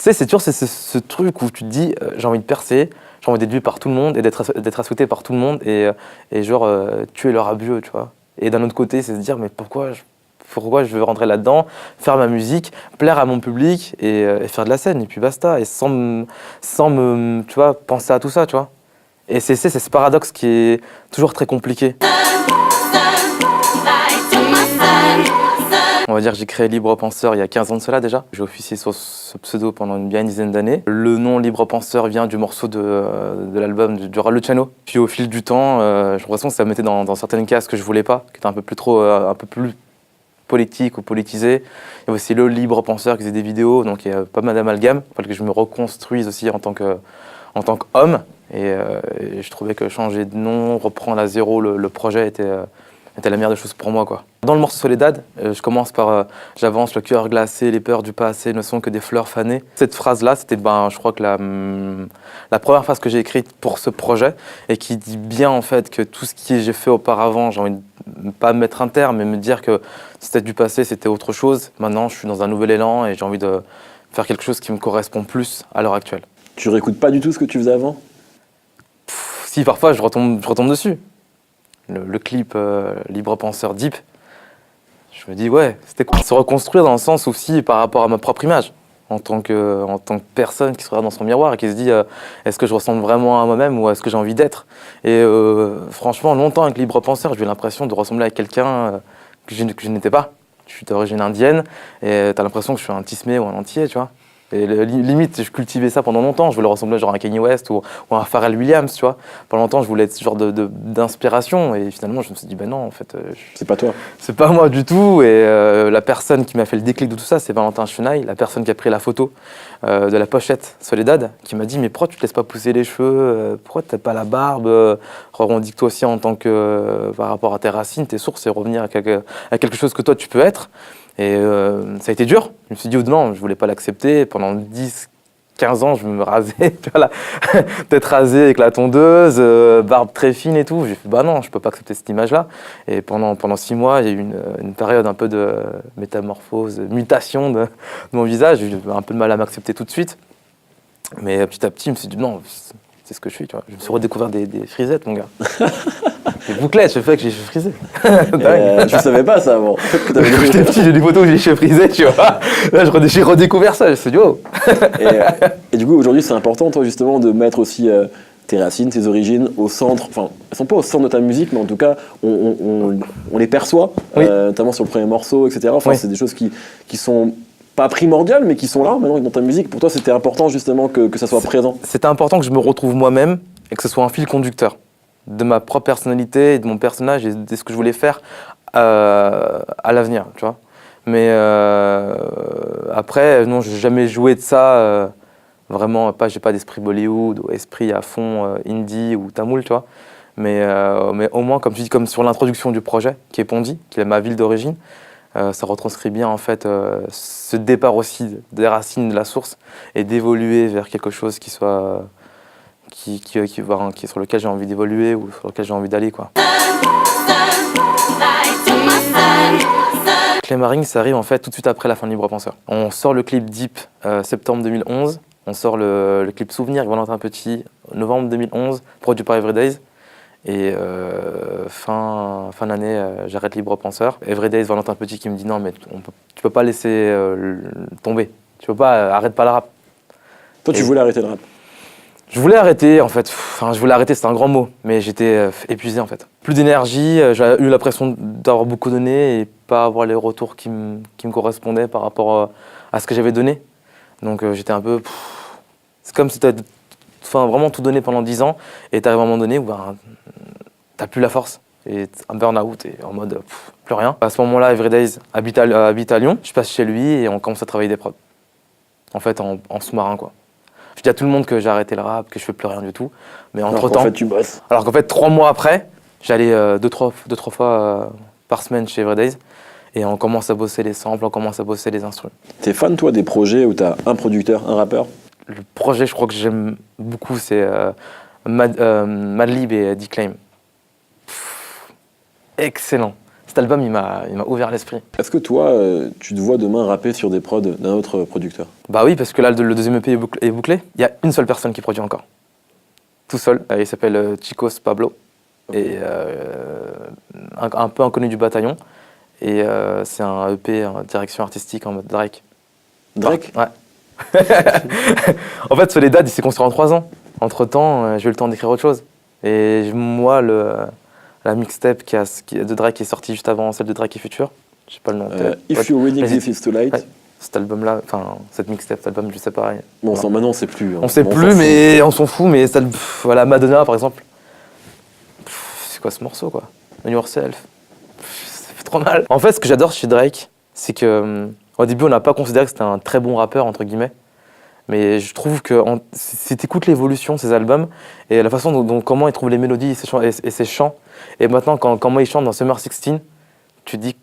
sais, c'est toujours ce truc où tu te dis, j'ai envie de percer, j'ai envie d'être vu par tout le monde et d'être accepté par tout le monde et genre, tuer leur abus, tu vois. Et d'un autre côté, c'est se dire, mais pourquoi je veux rentrer là-dedans, faire ma musique, plaire à mon public et faire de la scène, et puis basta, et sans me, tu vois, penser à tout ça, tu vois. Et c'est ce paradoxe qui est toujours très compliqué. On va dire que j'ai créé Libre Penseur il y a 15 ans de cela déjà. J'ai officié sur ce pseudo pendant bien une dizaine d'années. Le nom Libre Penseur vient du morceau de l'album du Rap Luciano. Puis au fil du temps, j'ai l'impression que ça me mettait dans certaines cases que je voulais pas, qui étaient un peu plus politique ou politisé. Il y a aussi le Libre Penseur qui faisait des vidéos, donc il y a pas mal d'amalgames. Il fallait que je me reconstruise aussi en tant qu'homme. Et je trouvais que changer de nom, reprendre à zéro le projet était la meilleure des choses pour moi, quoi. Dans le morceau Soledad, je commence par j'avance, le cœur glacé, les peurs du passé ne sont que des fleurs fanées. Cette phrase-là, c'était, je crois que la première phrase que j'ai écrite pour ce projet et qui dit bien en fait que tout ce que j'ai fait auparavant, j'ai envie de pas me mettre un terme, mais me dire que c'était du passé, c'était autre chose. Maintenant, je suis dans un nouvel élan et j'ai envie de faire quelque chose qui me correspond plus à l'heure actuelle. Tu réécoutes pas du tout ce que tu faisais avant? Si, parfois, je retombe dessus. Le clip Libre Penseur Deep, je me dis ouais, c'était cool. Se reconstruire dans le sens aussi par rapport à ma propre image, en tant que personne qui se regarde dans son miroir et qui se dit est-ce que je ressemble vraiment à moi-même ou est-ce que j'ai envie d'être. Et franchement, longtemps avec Libre Penseur, j'ai eu l'impression de ressembler à quelqu'un que je n'étais pas. Je suis d'origine indienne et t'as l'impression que je suis un Tismé ou un Antillais, tu vois. Et limite, je cultivais ça pendant longtemps. Je voulais ressembler genre à Kanye West ou à Pharrell Williams, tu vois. Pendant longtemps, je voulais être ce genre d'inspiration. Et finalement, je me suis dit, ben non, en fait... c'est pas toi. C'est pas moi du tout. Et la personne qui m'a fait le déclic de tout ça, c'est Valentin Chenaille, la personne qui a pris la photo de la pochette Soledad, qui m'a dit, mais pourquoi tu te laisses pas pousser les cheveux? Pourquoi t'as pas la barbe? Revendique-toi aussi en tant que... par rapport à tes racines, tes sources, et revenir à quelque chose que toi, tu peux être. Et ça a été dur. Je me suis dit, oh non, je voulais pas l'accepter. Pendant 10-15 ans, je me rasais, tu vois, tête rasée avec la tondeuse, barbe très fine et tout. J'ai fait, bah non, je peux pas accepter cette image-là. Et pendant 6 mois, il y a eu une période un peu de métamorphose, mutation de mon visage. J'ai eu un peu de mal à m'accepter tout de suite. Mais petit à petit, je me suis dit, non, c'est ce que je suis, tu vois. Je me suis redécouvert des frisettes, mon gars. Des bouclettes, je fais que j'ai les cheveux frisés. Je savais pas ça avant. Quand j'étais petit, j'ai des photos où j'ai les cheveux frisés, tu vois. Là, j'ai redécouvert ça, je me suis dit, oh. Et du coup, aujourd'hui, c'est important, toi, justement, de mettre aussi tes racines, tes origines au centre. Enfin, elles sont pas au centre de ta musique, mais en tout cas, on les perçoit, oui. Notamment sur le premier morceau, etc. Enfin, oui. C'est des choses qui sont pas primordiales, mais qui sont là maintenant dans ta musique. Pour toi, c'était important, justement, que ça soit présent. C'était important que je me retrouve moi-même et que ce soit un fil conducteur de ma propre personnalité et de mon personnage et de ce que je voulais faire à l'avenir, tu vois. Mais après, non, j'ai jamais joué de ça, vraiment, j'ai pas d'esprit Bollywood ou esprit à fond indie ou tamoul, tu vois. Mais au moins, comme tu dis, comme sur l'introduction du projet, qui est Pondy, qui est ma ville d'origine, ça retranscrit bien en fait ce départ aussi des racines de la source et d'évoluer vers quelque chose qui soit... qui est sur lequel j'ai envie d'évoluer ou sur lequel j'ai envie d'aller, quoi. Clémarine, ça arrive en fait tout de suite après la fin de Libre Penseur. On sort le clip Deep septembre 2011, on sort le clip Souvenir avec Valentin Petit novembre 2011, produit par Everydays. Et fin d'année, j'arrête Libre Penseur. Everydays, Valentin Petit qui me dit non mais tu peux pas laisser tomber, tu peux pas, arrête pas le rap. Toi, tu voulais arrêter le rap? Je voulais arrêter, en fait. Enfin, je voulais arrêter, c'est un grand mot, mais j'étais épuisé, en fait. Plus d'énergie, j'avais eu l'impression d'avoir beaucoup donné et pas avoir les retours qui me correspondaient par rapport à ce que j'avais donné. Donc j'étais un peu... c'est comme si tu as vraiment tout donné pendant 10 ans et tu arrives à un moment donné où t'as plus la force. Et un burn-out et en mode plus rien. À ce moment-là, Everydays habite à Lyon. Je passe chez lui et on commence à travailler des prods. En fait, en sous-marin, quoi. Je dis à tout le monde que j'ai arrêté le rap, que je fais plus rien du tout. Mais entre-temps... Alors qu'en fait, tu bosses. Alors qu'en fait, 3 mois après, j'allais 2-3 fois par semaine chez Everydays. Et on commence à bosser les samples, on commence à bosser les instruments. T'es fan, toi, des projets où t'as un producteur, un rappeur? Le projet, je crois que j'aime beaucoup, c'est Madlib et D-Claim. Excellent. cet album, il m'a ouvert l'esprit. Est-ce que toi, tu te vois demain rapper sur des prods d'un autre producteur? Bah oui, parce que là, le deuxième EP est bouclé. Il y a une seule personne qui produit encore. Tout seul. Il s'appelle Chicos Pablo. Ok. Et un peu inconnu du bataillon. Et c'est un EP en direction artistique en mode Drake. Drake? Ouais. En fait, Soledad, il s'est construit en 3 ans. Entre-temps, j'ai eu le temps d'écrire autre chose. Et moi, la mixtape de Drake qui est sortie juste avant celle de Drake et Future, je sais pas le nom. If You're Winning This Is Too Late. Ouais. Cet album-là, enfin, cette mixtape, cet album, je sais pas. Bon, Voilà. maintenant, on sait plus. Hein. On sait Bon, plus, mais on s'en fout. Mais ça, voilà, Madonna, par exemple. C'est quoi ce morceau, quoi? Know Yourself. Ça fait trop mal. En fait, ce que j'adore chez Drake, c'est que au début, on n'a pas considéré que c'était un très bon rappeur, entre guillemets. Mais je trouve que si tu écoutes l'évolution de ses albums et la façon dont comment il trouve les mélodies et ses chants, et maintenant comment il chante dans Summer 16, tu te dis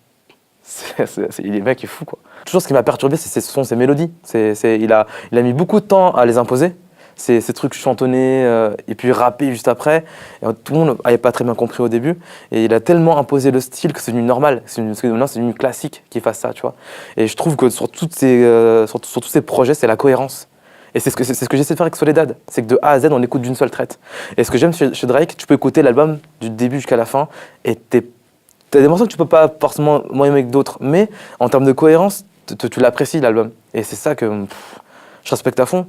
le mec est fou, quoi. Toujours ce qui m'a perturbé, ce sont ses mélodies. Il a mis beaucoup de temps à les imposer, ces trucs chantonnés et puis rappés juste après. Et tout le monde n'avait pas très bien compris au début. Et il a tellement imposé le style que c'est devenu normal. Maintenant, c'est devenu classique qu'il fasse ça, tu vois. Et je trouve que sur tous ces projets, c'est la cohérence. Et c'est ce que j'essaie de faire avec Soledad. C'est que de A à Z, on écoute d'une seule traite. Et ce que j'aime chez Drake, tu peux écouter l'album du début jusqu'à la fin et t'as des morceaux que tu peux pas forcément moins aimer que d'autres. Mais en termes de cohérence, tu l'apprécies, l'album. Et c'est ça que je respecte à fond.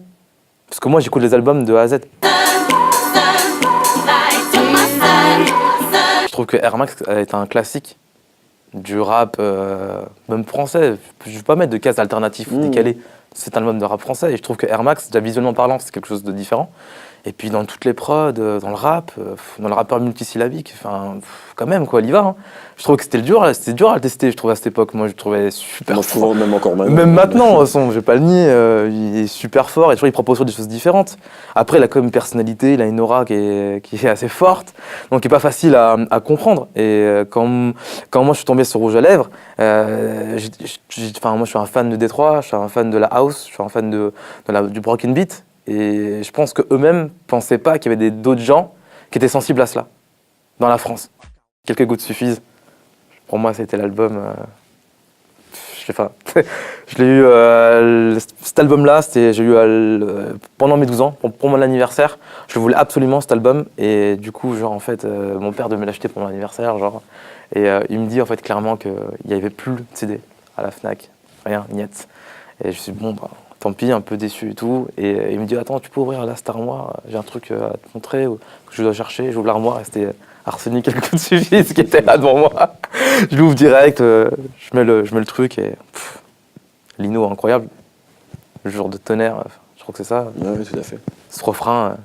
Parce que moi, j'écoute les albums de A à Z. Je trouve que Air Max est un classique du rap, même français. Je ne vais pas mettre de case alternatif ou décalé. C'est un album de rap français et je trouve que Air Max, déjà visuellement parlant, c'est quelque chose de différent. Et puis dans toutes les prods, dans le rap, dans le rappeur multisyllabique, enfin, quand même, quoi, il y va. Hein. Je trouve que c'était dur à le tester, je trouve, à cette époque. Moi, je trouvais super Moi, fort. même encore maintenant. Même maintenant, je vais pas le nier, il est super fort et toujours il propose toujours des choses différentes. Après, il a quand même une personnalité, il a une aura qui est assez forte, donc qui est pas facile à comprendre. Et quand moi je suis tombé sur Rouge à Lèvres, moi je suis un fan de Détroit, je suis un fan de la house, je suis un fan du broken beat. Et je pense qu'eux-mêmes pensaient pas qu'il y avait d'autres gens qui étaient sensibles à cela dans la France. Quelques gouttes suffisent. Pour moi, c'était l'album. Je l'ai eu. Cet album-là, j'ai eu pendant mes 12 ans, pour mon anniversaire. Je voulais absolument cet album. Et du coup, genre, en fait, mon père devait me l'acheter pour mon anniversaire. Genre, et il me dit en fait clairement qu'il n'y avait plus de CD à la Fnac. Rien, niet. Et je suis bon, bah, tant pis, un peu déçu et tout. Et il me dit, attends, tu peux ouvrir là cette armoire, j'ai un truc à te montrer que je dois chercher. J'ouvre l'armoire et c'était Arsenic quelque chose suffit, ce qui était là devant moi. Je l'ouvre direct, je mets le truc et Lino, incroyable. Le jour de tonnerre, je crois que c'est ça. Oui, tout à fait. Ce refrain,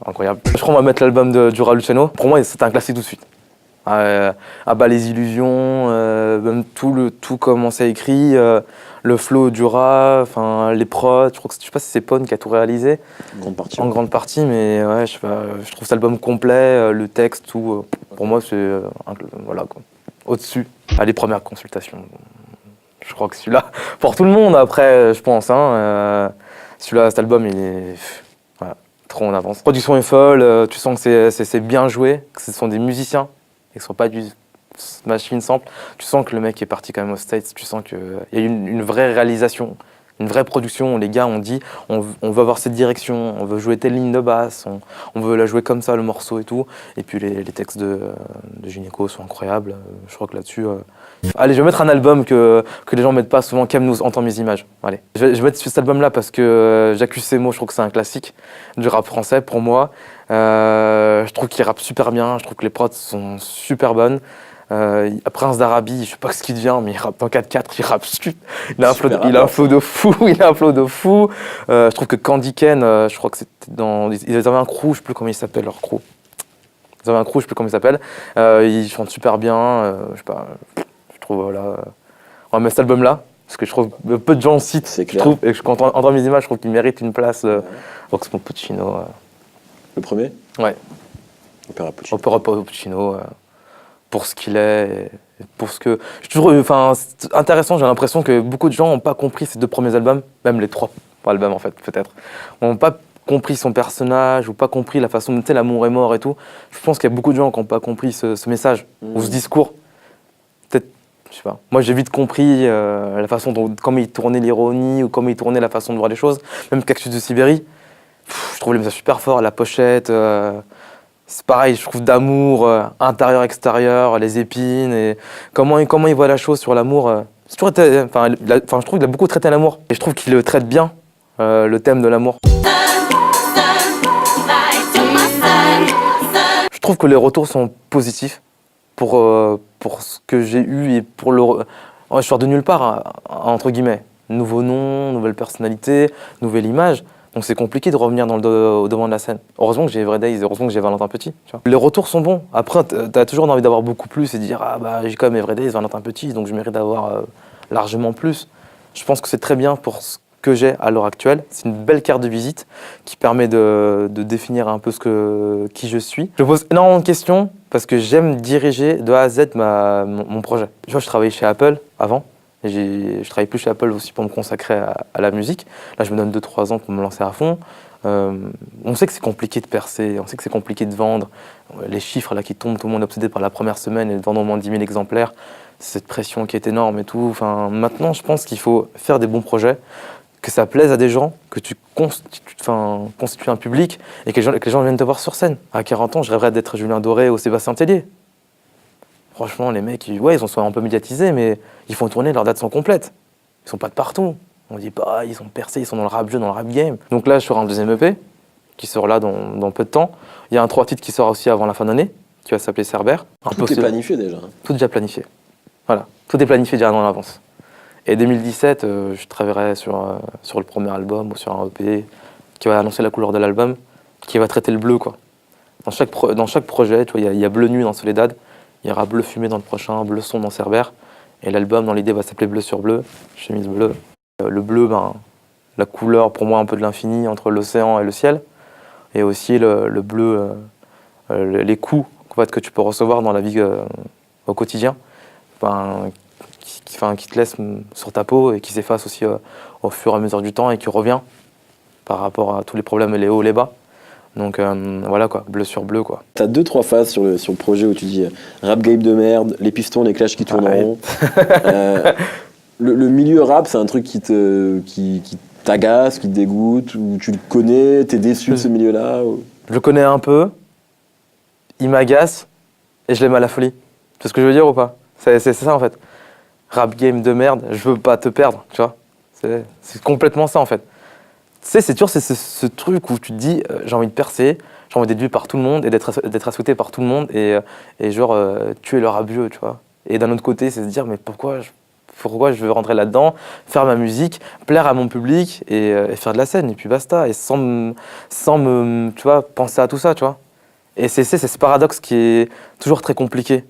incroyable. Je crois qu'on va mettre l'album du Luciano. Pour moi, c'est un classique tout de suite. À bas les illusions, même tout comment c'est écrit, le flow du rap, enfin les prods. Je sais pas si c'est Pone qui a tout réalisé. En grande partie, mais ouais, je sais pas. Je trouve cet album complet, le texte, tout. Pour moi, c'est voilà quoi. Au-dessus. Les premières consultations. Je crois que celui-là, pour tout le monde après, je pense. Celui-là, cet album, il est voilà, trop en avance. La production est folle. Tu sens que c'est bien joué, que ce sont des musiciens. Et que ce ne soit pas du machine sample, tu sens que le mec est parti quand même aux States, tu sens qu'il y a eu une vraie réalisation, une vraie production. Les gars ont dit, on veut avoir cette direction, on veut jouer telle ligne de basse, on veut la jouer comme ça, le morceau et tout. Et puis les textes de Gynéco sont incroyables, je crois que là-dessus... Allez, je vais mettre un album que les gens ne mettent pas souvent, Qu'aime nous entend mes images. Allez. Je vais mettre cet album-là parce que J'accuse ces mots, je trouve que c'est un classique du rap français pour moi. Je trouve qu'il rappe super bien, je trouve que les prods sont super bonnes. Prince d'Arabie, je sais pas ce qu'il devient, mais il rappe en 4-4, il rappe super. Il a un flow de fou, je trouve que Candy Ken, je crois que c'était ils avaient un crew, je sais plus comment il s'appelle leur crew. Ils avaient un crew, je sais plus comment il s'appelle. Ils chantent super bien, je sais pas. Je trouve, voilà. On va mettre cet album-là, parce que je trouve peu de gens le citent, je trouve, et quand on entend mes images, je trouve qu'il mérite une place. Oxmo Puccino. Le premier ? Ouais. Opéra Puccino. Opéra Puccino, pour ce qu'il est, et pour ce que... c'est intéressant, j'ai l'impression que beaucoup de gens n'ont pas compris ces 2 premiers albums, même les 3 albums en fait, peut-être. N'ont pas compris son personnage, ou pas compris la façon, tu sais, l'amour est mort et tout. Je pense qu'il y a beaucoup de gens qui n'ont pas compris ce message, ou ce discours. Je sais pas. Moi, j'ai vite compris la façon dont, comment il tournait l'ironie ou comment il tournait la façon de voir les choses. Même Cactus de Sibérie, je trouve les messages super forts, la pochette. C'est pareil, je trouve d'amour, intérieur-extérieur, les épines, et comment il voit la chose sur l'amour. C'est toujours je trouve qu'il a beaucoup traité l'amour. Et je trouve qu'il le traite bien, le thème de l'amour. Je trouve que les retours sont positifs pour ce que j'ai eu et pour le... Je sors de nulle part, entre guillemets. Nouveau nom, nouvelle personnalité, nouvelle image. Donc c'est compliqué de revenir au devant de la scène. Heureusement que j'ai Everydays, heureusement que j'ai Valentin Petit. Tu vois. Les retours sont bons. Après, t'as toujours envie d'avoir beaucoup plus et de dire ah bah j'ai quand même Everydays, Valentin Petit, donc je mérite d'avoir largement plus. Je pense que c'est très bien pour ce que j'ai à l'heure actuelle. C'est une belle carte de visite qui permet de définir un peu qui je suis. Je pose énormément de questions parce que j'aime diriger de A à Z mon projet. Tu vois, je travaillais chez Apple avant. Je travaille plus chez Apple aussi pour me consacrer à la musique. Là, je me donne 2-3 ans pour me lancer à fond. On sait que c'est compliqué de percer, on sait que c'est compliqué de vendre. Les chiffres là qui tombent, tout le monde est obsédé par la première semaine et de vendre au moins 10 000 exemplaires. C'est cette pression qui est énorme et tout. Enfin, maintenant, je pense qu'il faut faire des bons projets, que ça plaise à des gens, que tu constitues un public et que les gens viennent te voir sur scène. À 40 ans, je rêverais d'être Julien Doré ou Sébastien Tellier. Franchement, les mecs, ils sont un peu médiatisés, mais ils font tourner, leurs dates sont complètes. Ils sont pas de partout. On dit pas, ils sont percés, ils sont dans le rap jeu, dans le rap game. Donc là, je sors un deuxième EP, qui sort là dans peu de temps. Il y a un 3 titres qui sort aussi avant la fin d'année, qui va s'appeler Cerbère. Tout est planifié déjà. Tout est déjà planifié. Voilà, tout est planifié déjà en avance. Et 2017, je travaillerai sur le premier album ou sur un EP qui va annoncer la couleur de l'album, qui va traiter le bleu, quoi. Dans chaque projet, tu vois, il y a Bleu Nuit dans Soledad. Il y aura Bleu Fumé dans le prochain, Bleu Sombre dans Cerbère. Et l'album, dans l'idée, va s'appeler Bleu sur Bleu, chemise bleue. Le bleu, la couleur pour moi un peu de l'infini entre l'océan et le ciel. Et aussi le bleu, les coups en fait, que tu peux recevoir dans la vie au quotidien, qui te laisse sur ta peau et qui s'efface aussi au fur et à mesure du temps et qui revient par rapport à tous les problèmes, les hauts, les bas. Donc voilà quoi, bleu sur bleu quoi. T'as 2-3 phases sur le projet où tu dis rap game de merde, les pistons, les clashs qui tournent en rond. Le milieu rap, c'est un truc qui t'agace, qui te dégoûte, ou tu le connais, t'es déçu de ce milieu-là ou... Je le connais un peu, il m'agace et je l'aime à la folie. Tu vois ce que je veux dire ou pas? C'est ça en fait. Rap game de merde, je veux pas te perdre, tu vois. C'est complètement ça en fait. Tu sais, c'est toujours ce truc où tu te dis j'ai envie de percer, j'ai envie d'être vu par tout le monde et d'être accepté par tout le monde et genre tuer le rap vieux, tu vois. Et d'un autre côté, c'est se dire mais pourquoi je veux rentrer là-dedans, faire ma musique, plaire à mon public et faire de la scène et puis basta et sans me tu vois, penser à tout ça, tu vois. Et c'est ce paradoxe qui est toujours très compliqué.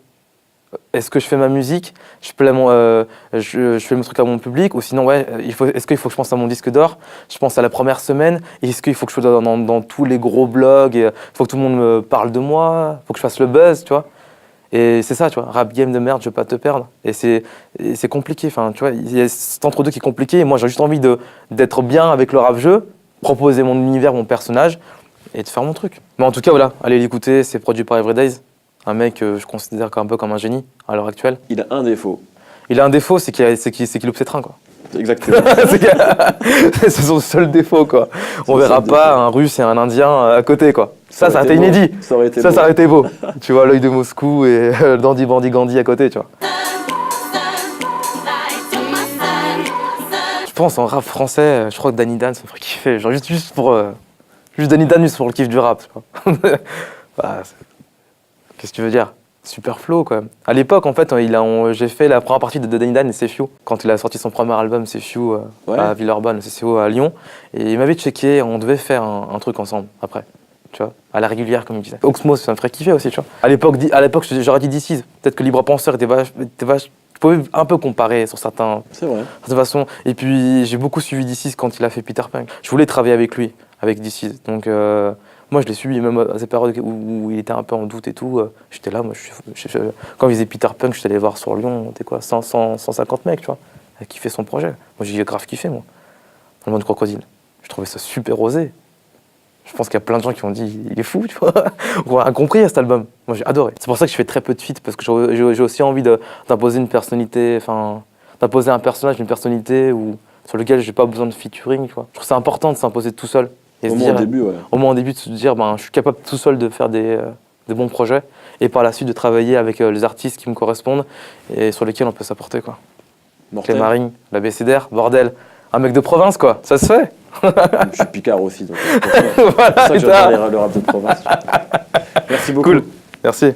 Est-ce que je fais ma musique, je fais mon truc à mon public, ou sinon, ouais, est-ce qu'il faut que je pense à mon disque d'or, je pense à la première semaine, est-ce qu'il faut que je sois dans tous les gros blogs, il faut que tout le monde me parle de moi, il faut que je fasse le buzz, tu vois. Et c'est ça, tu vois, rap game de merde, je veux pas te perdre. Et c'est compliqué, enfin, tu vois, il y a cet entre-deux qui est compliqué, et moi j'ai juste envie d'être bien avec le rap-jeu, proposer mon univers, mon personnage, et de faire mon truc. Mais en tout cas, voilà, allez l'écouter, c'est produit par Everydays. Un mec que je considère un peu comme un génie à l'heure actuelle. Il a un défaut. Il a un défaut, c'est qu'il loupe ses trains, quoi. Exactement. C'est son seul défaut, quoi. On verra pas un Russe et un Indien à côté, quoi. Ça aurait été inédit. Ça aurait été beau. Tu vois, l'œil de Moscou et Dandy Bandy Gandhi à côté, tu vois. Je pense en rap français, je crois que Danny Dan, ça me ferait kiffer. Genre juste Danny Dan, juste pour le kiff du rap, tu vois. Bah, qu'est-ce que tu veux dire? Super flow, quoi. À l'époque, en fait, j'ai fait la première partie de Danny Dan et CFU, quand il a sorti son premier album, CFU, à Villeurbanne, CCO à Lyon. Et il m'avait checké, on devait faire un truc ensemble, après. Tu vois, à la régulière, comme il disait. Oxmo, ça me ferait kiffer aussi, tu vois. À l'époque, j'aurais dit DC's. Peut-être que Libre Penseur était vache. Tu pouvais un peu comparer sur certaines façons. Et puis, j'ai beaucoup suivi DC's quand il a fait Peter Punk. Je voulais travailler avec lui, avec DC's. Donc, moi, je l'ai suivi, même à ces périodes où il était un peu en doute et tout. J'étais là, moi, quand il faisait Peter Punk, j'étais allé voir sur Lyon, on était quoi, 150 mecs, tu vois, à kiffer son projet. Moi, j'ai grave kiffé, moi, dans le monde crocodile. Je trouvais ça super osé. Je pense qu'il y a plein de gens qui ont dit il est fou, tu vois. On a compris à cet album. Moi j'ai adoré. C'est pour ça que je fais très peu de feats parce que j'ai aussi envie d'imposer une personnalité, enfin d'imposer un personnage, une personnalité sur lequel j'ai pas besoin de featuring, tu vois. Je trouve ça important de s'imposer tout seul. Et Au moins au début, ouais. Au moins au début de se dire je suis capable tout seul de faire des bons projets et par la suite de travailler avec les artistes qui me correspondent et sur lesquels on peut s'apporter, quoi. Mortel. Clémarine, l'Abécédaire, bordel. Un mec de province, quoi. Ça se fait. Je suis Picard aussi, donc c'est pour Voilà, ça que j'adore le rap de province. Merci beaucoup. Cool. Merci.